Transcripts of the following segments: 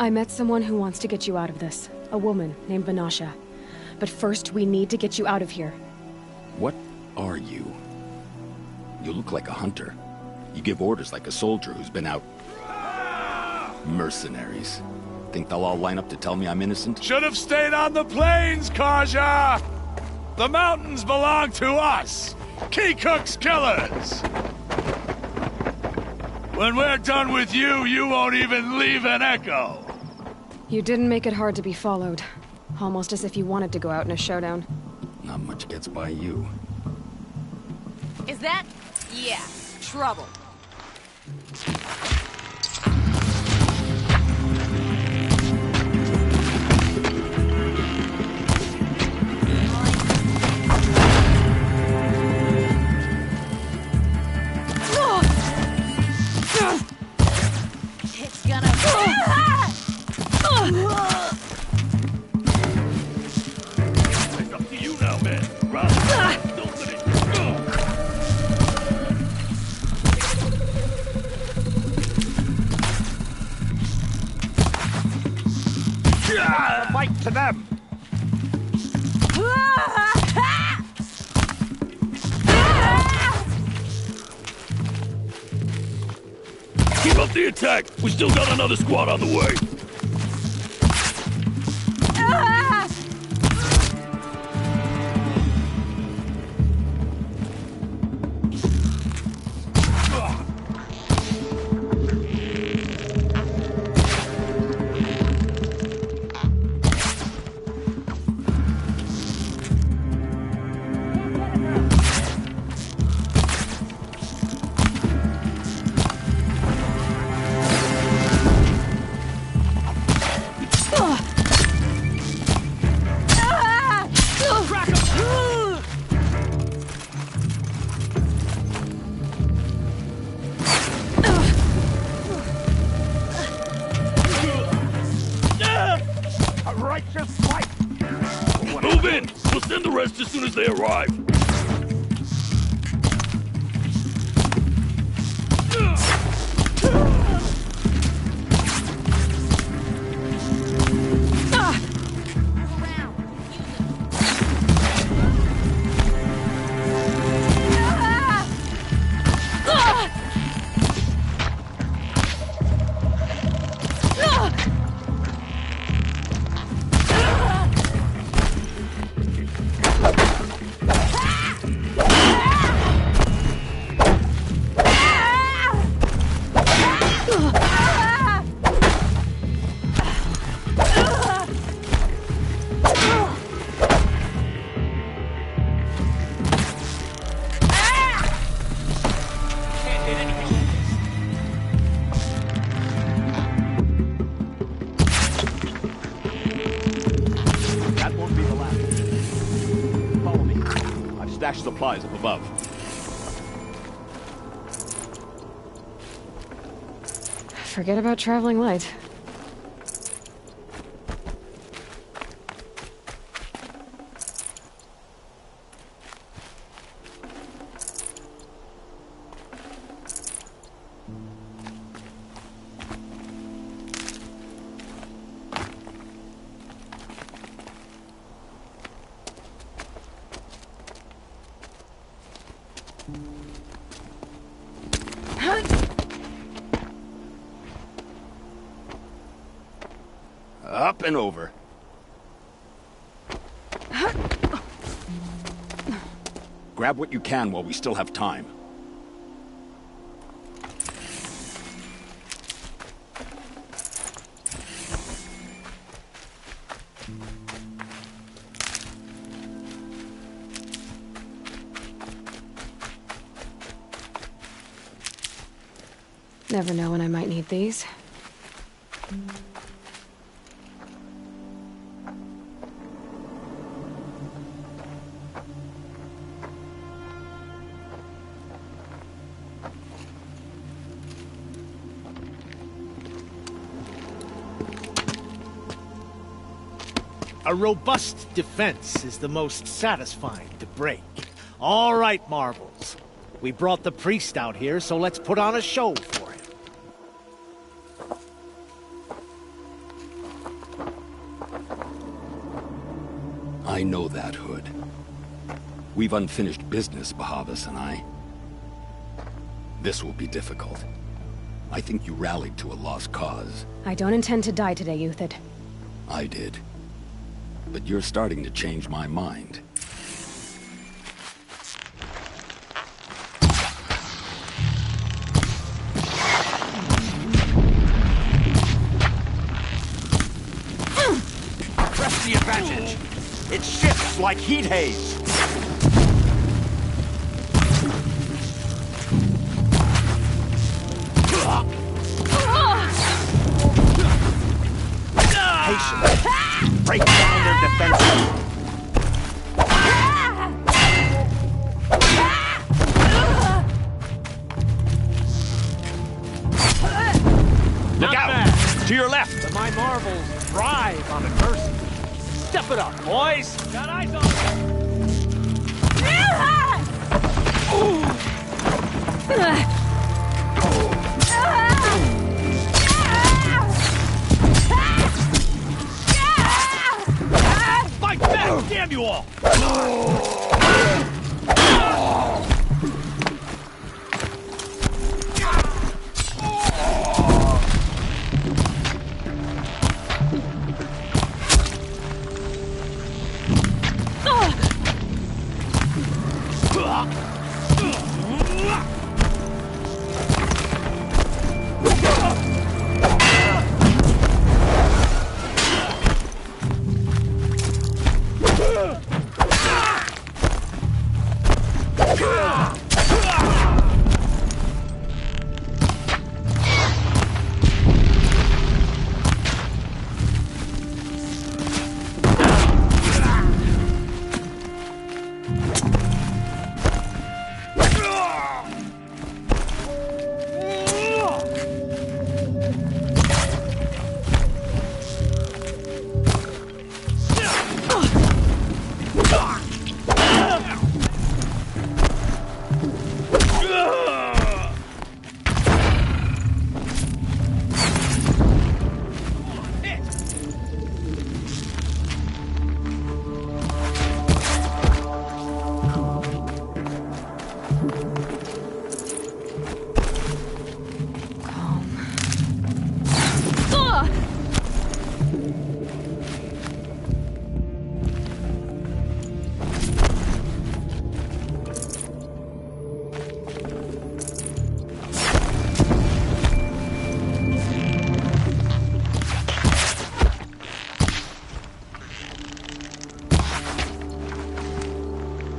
I met someone who wants to get you out of this. A woman named Vanasha. But first, we need to get you out of here. What are you? You look like a hunter. You give orders like a soldier who's been out... Mercenaries. Think they'll all line up to tell me I'm innocent? Should have stayed on the plains, Kaja! The mountains belong to us! Keycook's killers! When we're done with you, you won't even leave an echo! You didn't make it hard to be followed. Almost as if you wanted to go out in a showdown. Not much gets by you. Is that? Yeah, trouble. It's gonna... It's up to you now, man. Run! Don't let it go! Fight to them! Keep up the attack! We still got another squad on the way! Move in! We'll send the rest as soon as they arrive! Stashed supplies up above. Forget about traveling light. Up and over. Grab what you can while we still have time. Never know when I might need these. A robust defense is the most satisfying to break. All right, Marbles. We brought the priest out here, so let's put on a show for him. I know that, Hood. We've unfinished business, Bahavas and I. This will be difficult. I think you rallied to a lost cause. I don't intend to die today, Uthid. I did. But you're starting to change my mind. Press the advantage. It shifts like heat haze. Patience. Break down their defenses. Look out! To your left! My marbles thrive on adversity. Step it up, boys! Got eyes on Fight back, damn you all!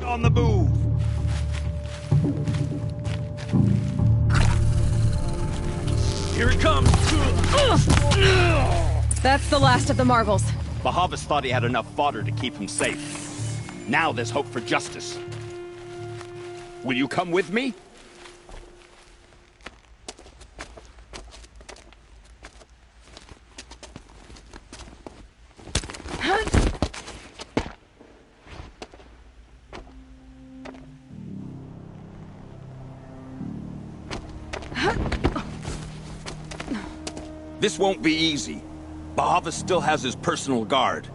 On the move! Here it comes! That's the last of the marbles. Bahavas thought he had enough fodder to keep him safe. Now there's hope for justice. Will you come with me? This won't be easy. Bahavas still has his personal guard.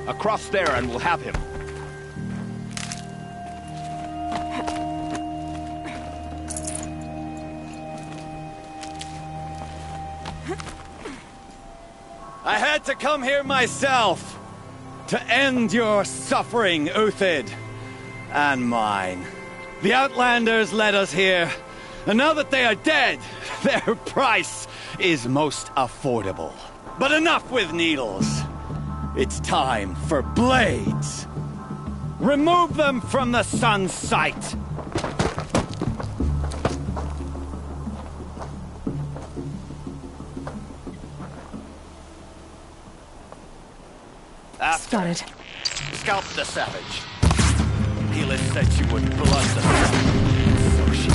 Across there and we'll have him. I had to come here myself to end your suffering, Uthid, and mine. The Outlanders led us here, and now that they are dead, their price is most affordable. But enough with needles. It's time for blades. Remove them from the sun's sight. Got it. Scalp the savage. Healer said she would blood the sun. So she...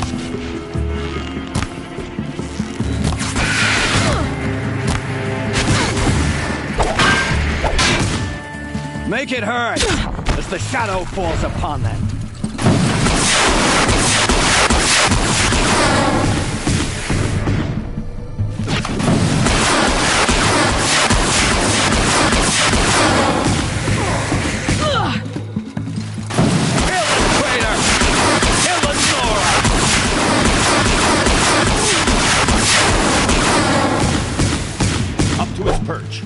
Make it hurt as the shadow falls upon them. Perch.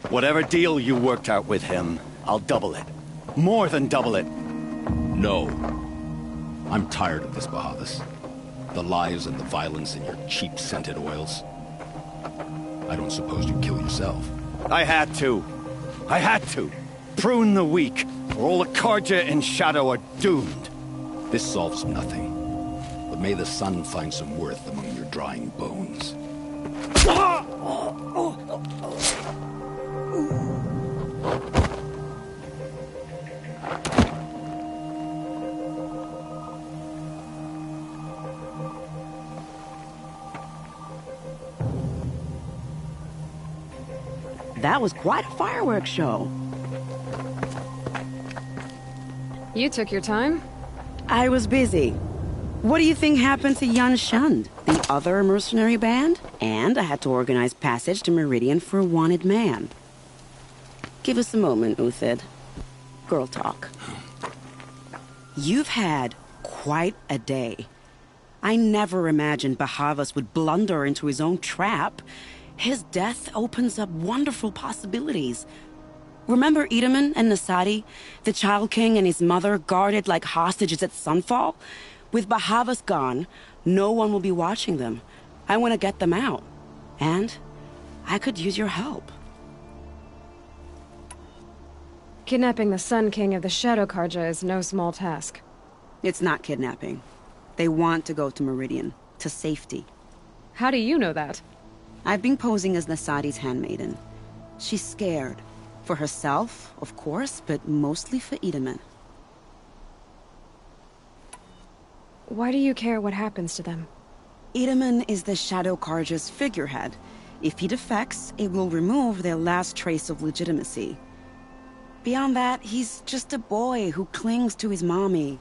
Whatever deal you worked out with him, I'll double it. More than double it. No. I'm tired of this, Bahavas. The lies and the violence and your cheap scented oils. I don't suppose you'd kill yourself. I had to. I had to. Prune the weak, or all the Karja in Shadow are doomed. This solves nothing. But may the sun find some worth among your drying bones. That was quite a fireworks show. You took your time? I was busy. What do you think happened to Yan Shund, the other mercenary band? And I had to organize passage to Meridian for a wanted man. Give us a moment, Uthid. Girl talk. You've had quite a day. I never imagined Bahavas would blunder into his own trap. His death opens up wonderful possibilities. Remember Edaman and Nasadi, the Child King and his mother guarded like hostages at Sunfall? With Bahavas gone, no one will be watching them. I want to get them out. And I could use your help. Kidnapping the Sun King of the Shadow Karja is no small task. It's not kidnapping. They want to go to Meridian, to safety. How do you know that? I've been posing as Nasadi's handmaiden. She's scared. For herself, of course, but mostly for Edaman. Why do you care what happens to them? Edaman is the Shadow Karja's figurehead. If he defects, it will remove their last trace of legitimacy. Beyond that, he's just a boy who clings to his mommy.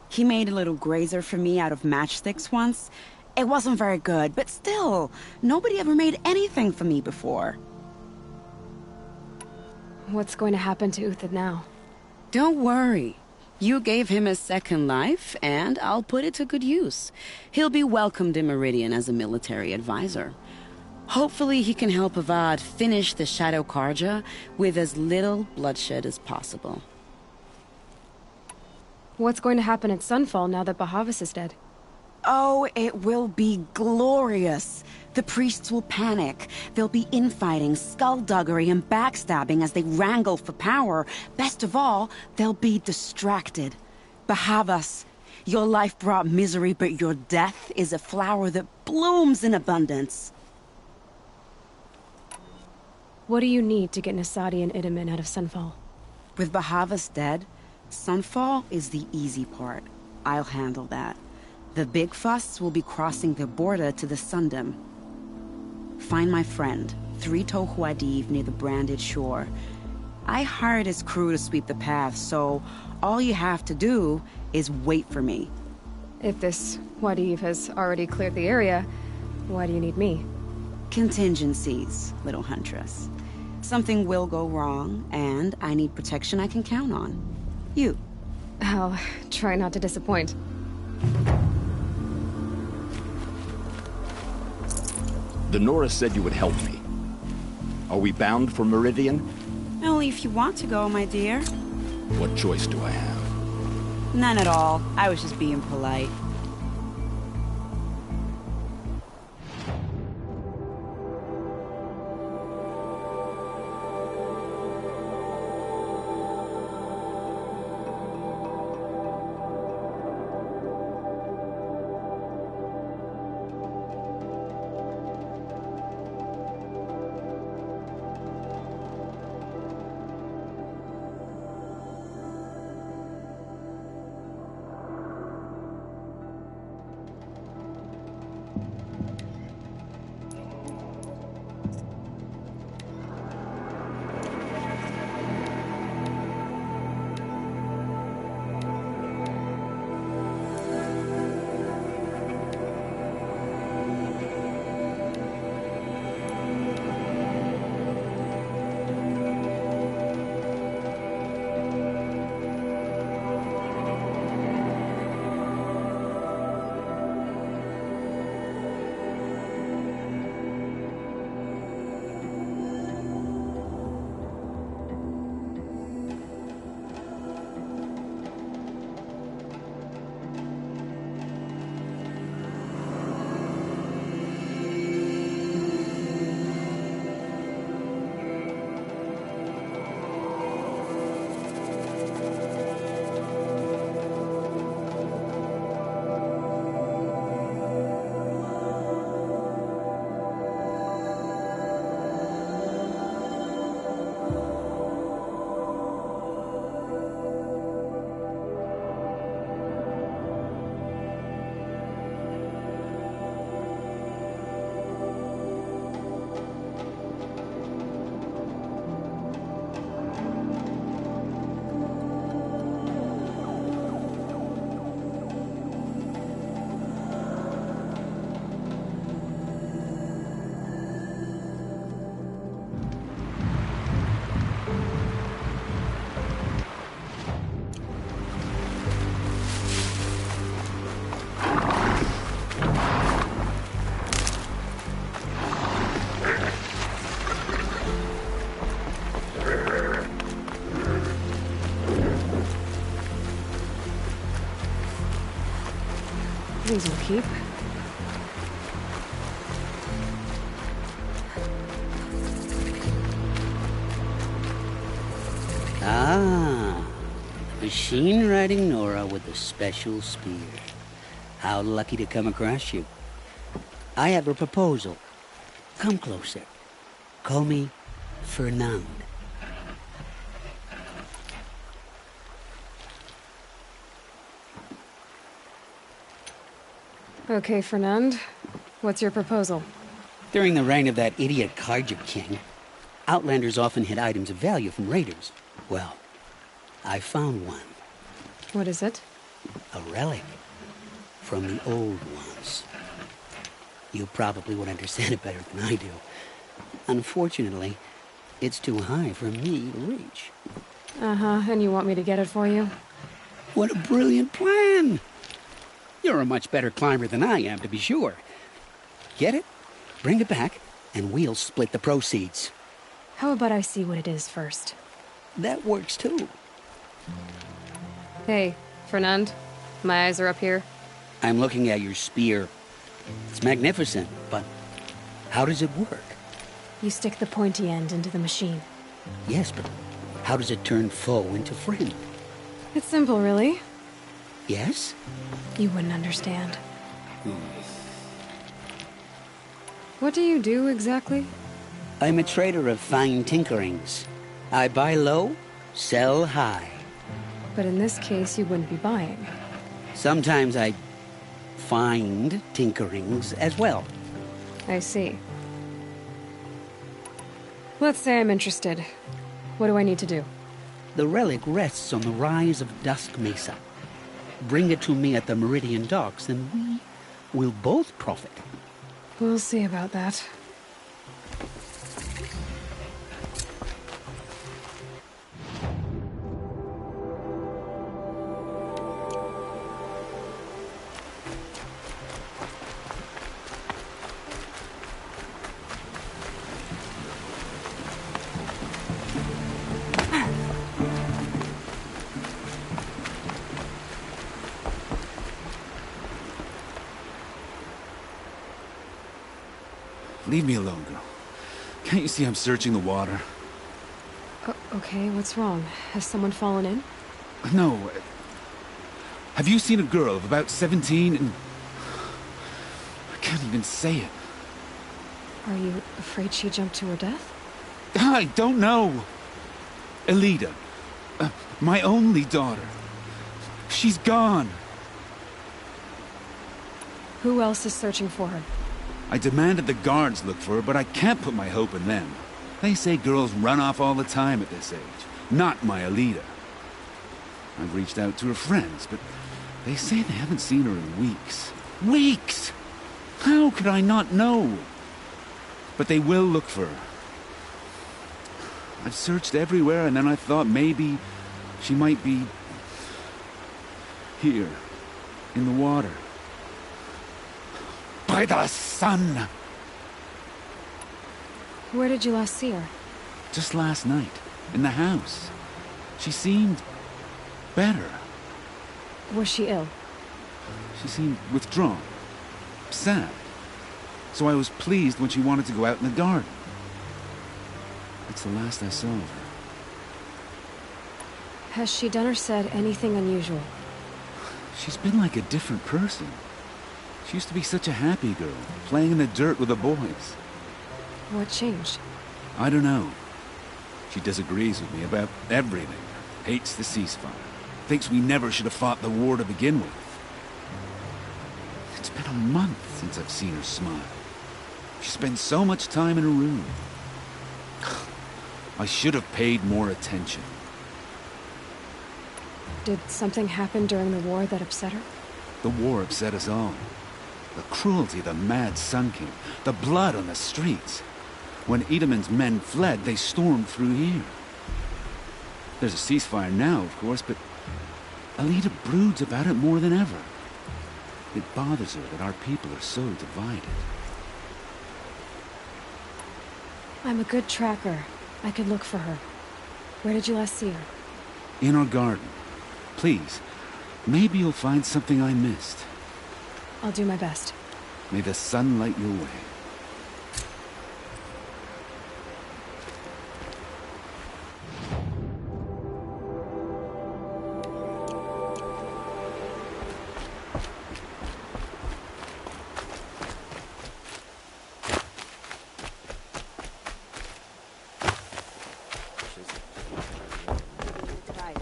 He made a little grazer for me out of matchsticks once. It wasn't very good, but still, nobody ever made anything for me before. What's going to happen to Uthid now? Don't worry. You gave him a second life, and I'll put it to good use. He'll be welcomed in Meridian as a military advisor. Hopefully he can help Avad finish the Shadow Karja with as little bloodshed as possible. What's going to happen at Sunfall now that Bahavas is dead? Oh, it will be glorious. The priests will panic. There'll be infighting, skullduggery, and backstabbing as they wrangle for power. Best of all, they'll be distracted. Bahavas, your life brought misery, but your death is a flower that blooms in abundance. What do you need to get Nasadi and Edaman out of Sunfall? With Bahavas dead, Sunfall is the easy part. I'll handle that. The big fuss will be crossing the border to the Sundom. Find my friend, 3 Tohuadiv near the branded shore. I hired his crew to sweep the path, so all you have to do is wait for me. If this Wadiv has already cleared the area, why do you need me? Contingencies, little huntress. Something will go wrong, and I need protection I can count on. You. I'll try not to disappoint. The Nora said you would help me. Are we bound for Meridian? Only if you want to go, my dear. What choice do I have? None at all. I was just being polite. These will keep. Ah, machine-riding Nora with a special spear. How lucky to come across you. I have a proposal. Come closer. Call me Fernand. Okay, Fernand. What's your proposal? During the reign of that idiot Carja King, Outlanders often hid items of value from raiders. Well, I found one. What is it? A relic from the old ones. You probably would understand it better than I do. Unfortunately, it's too high for me to reach. Uh-huh, and you want me to get it for you? What a brilliant plan! You're a much better climber than I am, to be sure. Get it, bring it back, and we'll split the proceeds. How about I see what it is first? That works too. Hey, Fernand. My eyes are up here. I'm looking at your spear. It's magnificent, but how does it work? You stick the pointy end into the machine. Yes, but how does it turn foe into friend? It's simple, really. Yes? You wouldn't understand. What do you do, exactly? I'm a trader of fine tinkerings. I buy low, sell high. But in this case, you wouldn't be buying. Sometimes I find tinkerings as well. I see. Let's say I'm interested. What do I need to do? The relic rests on the rise of Dusk Mesa. Bring it to me at the Meridian docks, and we will both profit. We'll see about that. Leave me alone, girl. Can't you see I'm searching the water? Okay, what's wrong? Has someone fallen in? No. Have you seen a girl of about 17 and... I can't even say it. Are you afraid she jumped to her death? I don't know. Elida. My only daughter. She's gone. Who else is searching for her? I demanded the guards look for her, but I can't put my hope in them. They say girls run off all the time at this age. Not my Elida. I've reached out to her friends, but they say they haven't seen her in weeks. Weeks! How could I not know? But they will look for her. I've searched everywhere, and then I thought maybe she might be... here, in the water. By the sun! Where did you last see her? Just last night, in the house. She seemed... better. Was she ill? She seemed withdrawn. Sad. So I was pleased when she wanted to go out in the garden. That's the last I saw of her. Has she done or said anything unusual? She's been like a different person. She used to be such a happy girl, playing in the dirt with the boys. What changed? I don't know. She disagrees with me about everything. Hates the ceasefire. Thinks we never should have fought the war to begin with. It's been a month since I've seen her smile. She spends so much time in her room. I should have paid more attention. Did something happen during the war that upset her? The war upset us all. The cruelty of the mad Sun King. The blood on the streets. When Edamon's men fled, they stormed through here. There's a ceasefire now, of course, but Elida broods about it more than ever. It bothers her that our people are so divided. I'm a good tracker. I could look for her. Where did you last see her? In our garden. Please, maybe you'll find something I missed. I'll do my best. May the sun light your way.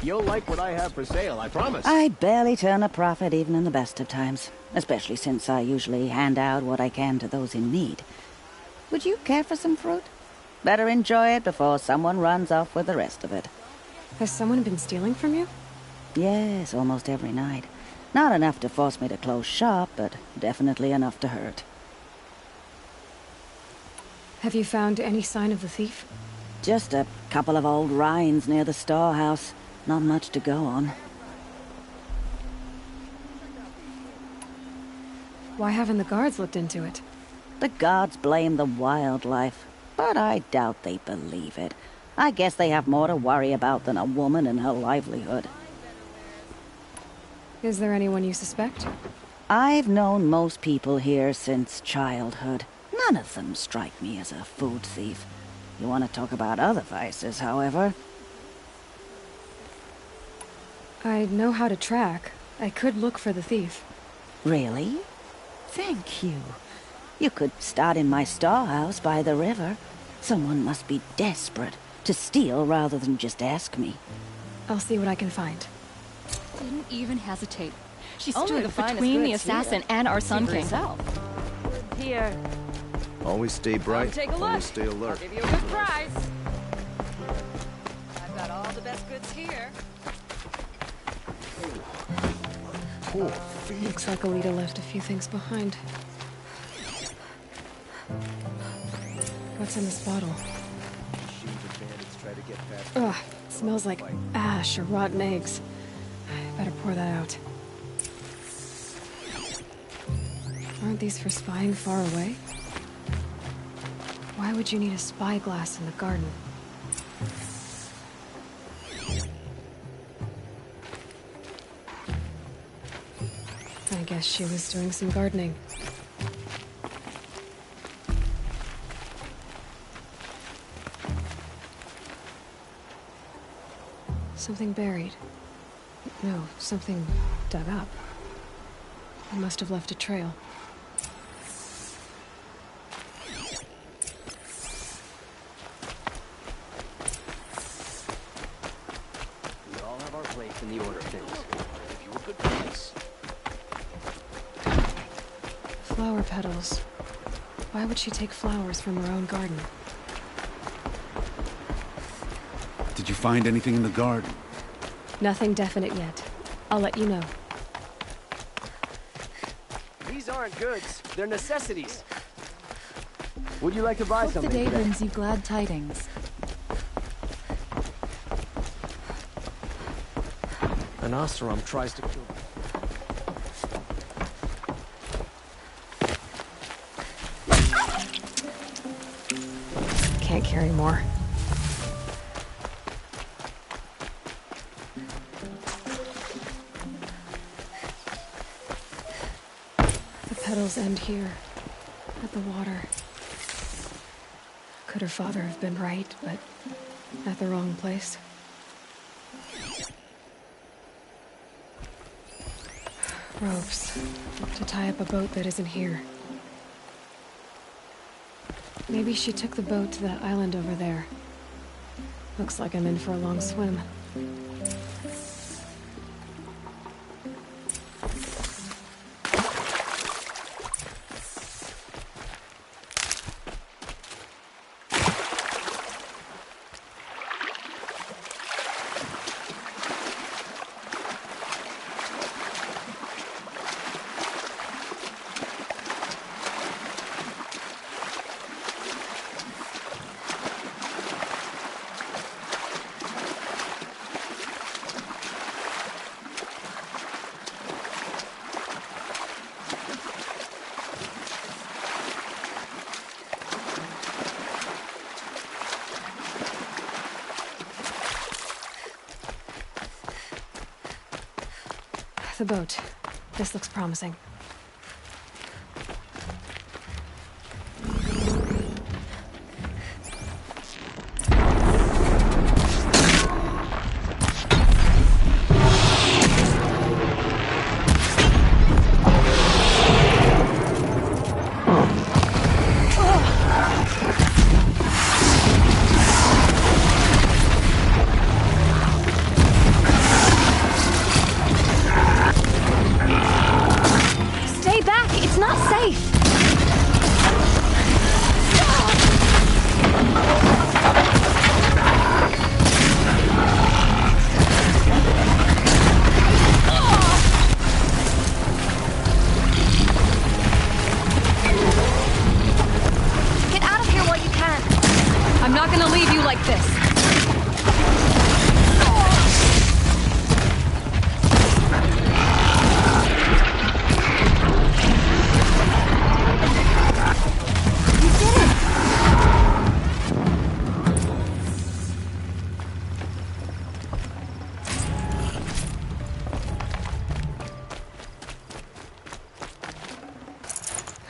You'll like what I have for sale, I promise. I barely turn a profit even in the best of times, especially since I usually hand out what I can to those in need. Would you care for some fruit? Better enjoy it before someone runs off with the rest of it. Has someone been stealing from you? Yes, almost every night. Not enough to force me to close shop, but definitely enough to hurt. Have you found any sign of the thief? Just a couple of old rinds near the storehouse. Not much to go on. Why haven't the guards looked into it? The guards blame the wildlife, but I doubt they believe it. I guess they have more to worry about than a woman and her livelihood. Is there anyone you suspect? I've known most people here since childhood. None of them strike me as a food thief. You want to talk about other vices, however? I know how to track. I could look for the thief. Really? Thank you. You could start in my storehouse by the river. Someone must be desperate to steal rather than just ask me. I'll see what I can find. Didn't even hesitate. She Only stood the finest between the goods assassin here. and our See Sun for King. yourself. Here. Always stay bright. Take a look. Always stay alert. I'll give you a good price. I've got all the best goods here. Poor feet. Looks like Elida left a few things behind. What's in this bottle? Ugh, it smells like ash or rotten eggs. I better pour that out. Aren't these for spying far away? Why would you need a spyglass in the garden? I guess she was doing some gardening. Something buried. No, something dug up. I must have left a trail. We all have our place in the order of things. Give you a good place. Flower petals. Why would she take flowers from her own garden? Did you find anything in the garden? Nothing definite yet. I'll let you know. These aren't goods. They're necessities. Would you like to buy Hope something the day today? brings you glad tidings. An Oseram tries to kill. Can't carry more. The petals end here, at the water. Could her father have been right, but at the wrong place? Ropes, to tie up a boat that isn't here. Maybe she took the boat to that island over there. Looks like I'm in for a long swim. The boat. This looks promising.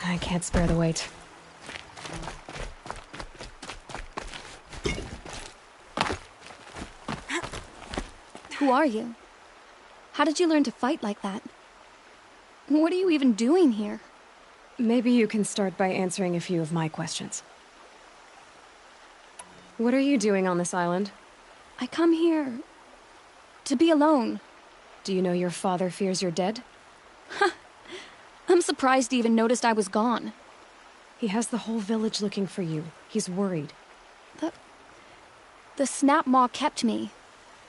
I can't spare the weight. Who are you? How did you learn to fight like that? What are you even doing here? Maybe you can start by answering a few of my questions. What are you doing on this island? I come here to be alone. Do you know your father fears you're dead? I'm surprised he even noticed I was gone. He has the whole village looking for you. He's worried. The snap maw kept me.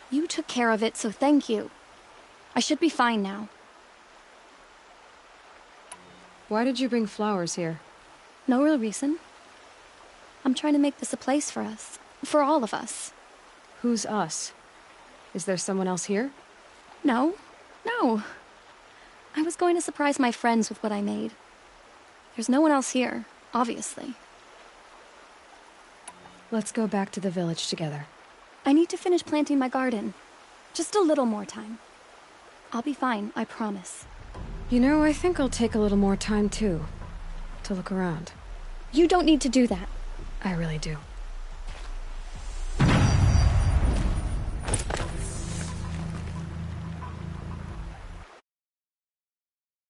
You took care of it, so thank you. I should be fine now. Why did you bring flowers here? No real reason. I'm trying to make this a place for us. For all of us. Who's us? Is there someone else here? No. I was going to surprise my friends with what I made. There's no one else here, obviously. Let's go back to the village together. I need to finish planting my garden. Just a little more time. I'll be fine, I promise. You know, I think I'll take a little more time too. To look around. You don't need to do that. I really do.